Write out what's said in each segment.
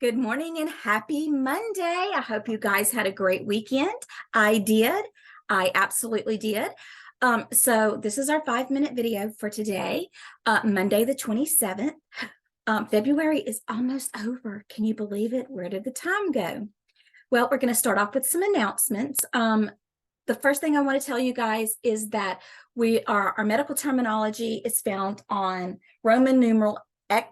Good morning and happy Monday. I hope you guys had a great weekend. I did. I absolutely did. So this is our 5-minute video for today, Monday the 27th. February is almost over. Can you believe it? Where did the time go? Well, we're going to start off with some announcements. The first thing I want to tell you guys is that our medical terminology is found on Roman numeral XI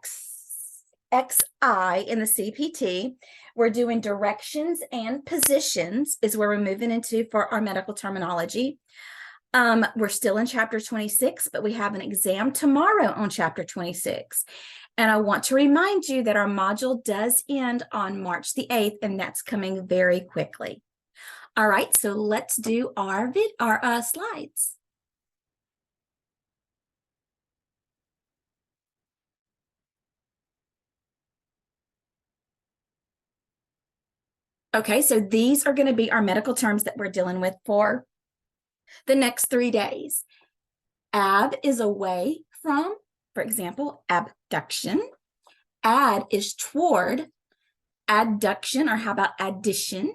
in the CPT. We're doing directions and positions is where we're moving into for our medical terminology. We're still in chapter 26, but we have an exam tomorrow on chapter 26. And I want to remind you that our module does end on March the 8th, and that's coming very quickly. All right, so let's do our slides. Okay, so these are going to be our medical terms that we're dealing with for the next 3 days. Ab is away from, for example, abduction. Ad is toward. Adduction, or how about addition?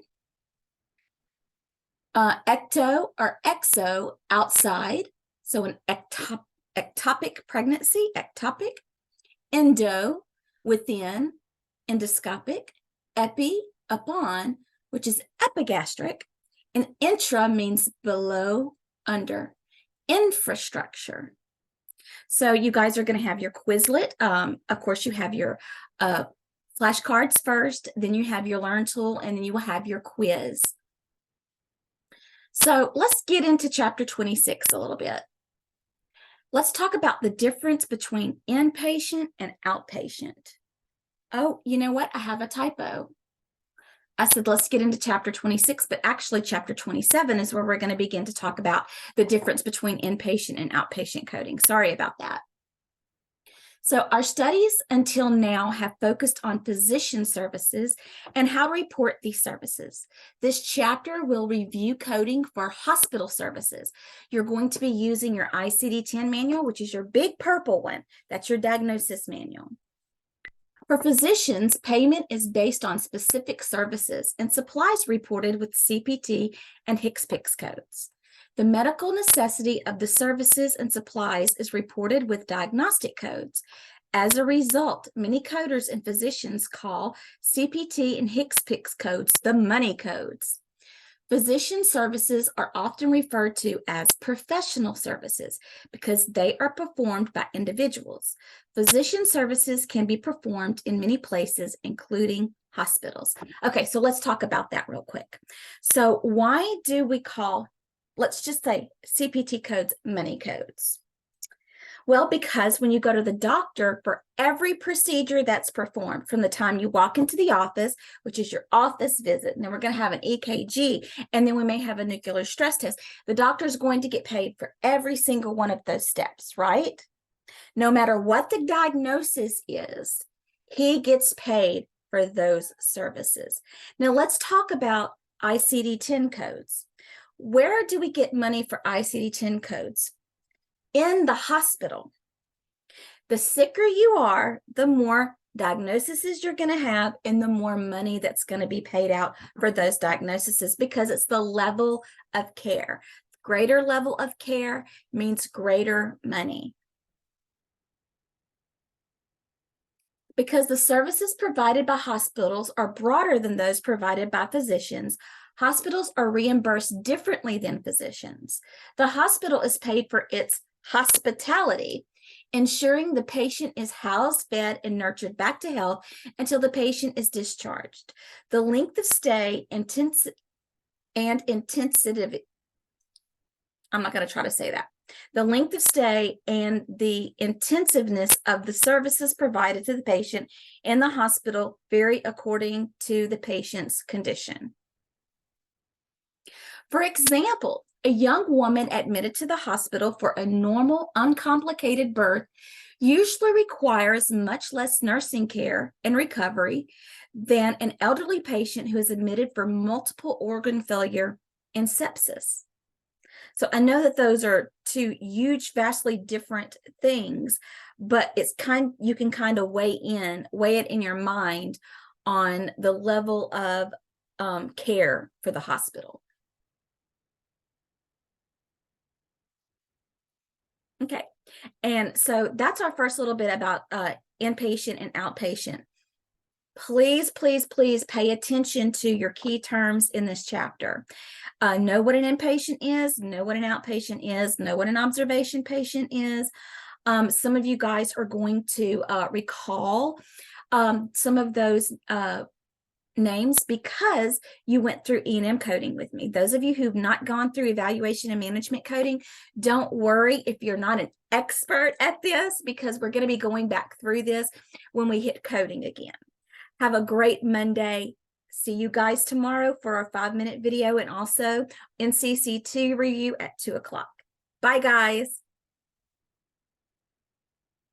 Ecto or exo, outside. So an ectopic pregnancy, ectopic. Endo, within. Endoscopic. Epi, upon, which is epigastric. And intra means below, under. Infrastructure. So you guys are going to have your Quizlet. Of course, you have your flashcards first, then you have your Learn tool, and then you will have your quiz. So let's get into chapter 26 a little bit. Let's talk about the difference between inpatient and outpatient. Oh, you know what? I have a typo. I said, let's get into chapter 26, but actually chapter 27 is where we're going to begin to talk about the difference between inpatient and outpatient coding. Sorry about that. So our studies until now have focused on physician services and how to report these services. This chapter will review coding for hospital services. You're going to be using your ICD-10 manual, which is your big purple one. That's your diagnosis manual. For physicians, payment is based on specific services and supplies reported with CPT and HCPCS codes. The medical necessity of the services and supplies is reported with diagnostic codes. As a result, many coders and physicians call CPT and HCPCS codes the money codes. Physician services are often referred to as professional services because they are performed by individuals. Physician services can be performed in many places, including hospitals. Okay, so let's talk about that real quick. So why do we call, let's just say, CPT codes money codes? Well, because when you go to the doctor, for every procedure that's performed from the time you walk into the office, which is your office visit, and then we're going to have an EKG, and then we may have a nuclear stress test, the doctor is going to get paid for every single one of those steps, right? No matter what the diagnosis is, he gets paid for those services. Now, let's talk about ICD-10 codes. Where do we get money for ICD-10 codes? In the hospital. The sicker you are, the more diagnoses you're going to have, and the more money that's going to be paid out for those diagnoses, because it's the level of care. Greater level of care means greater money. Because the services provided by hospitals are broader than those provided by physicians, hospitals are reimbursed differently than physicians. The hospital is paid for its hospitality, ensuring the patient is housed, fed, and nurtured back to health until the patient is discharged. The length of stay I'm not going to try to say that. The length of stay and the intensiveness of the services provided to the patient in the hospital vary according to the patient's condition. For example, a young woman admitted to the hospital for a normal, uncomplicated birth usually requires much less nursing care and recovery than an elderly patient who is admitted for multiple organ failure and sepsis. So I know that those are two huge, vastly different things, but you can kind of weigh it in your mind on the level of care for the hospital. Okay, and so that's our first little bit about inpatient and outpatient. Please, please, please pay attention to your key terms in this chapter. Know what an inpatient is, know what an outpatient is, know what an observation patient is. Some of you guys are going to recall some of those names because you went through E&M coding with me. Those of you who've not gone through evaluation and management coding, don't worry if you're not an expert at this, because we're going to be going back through this when we hit coding again. Have a great Monday. See you guys tomorrow for our 5-minute video and also NCC2 review at 2 o'clock. Bye, guys.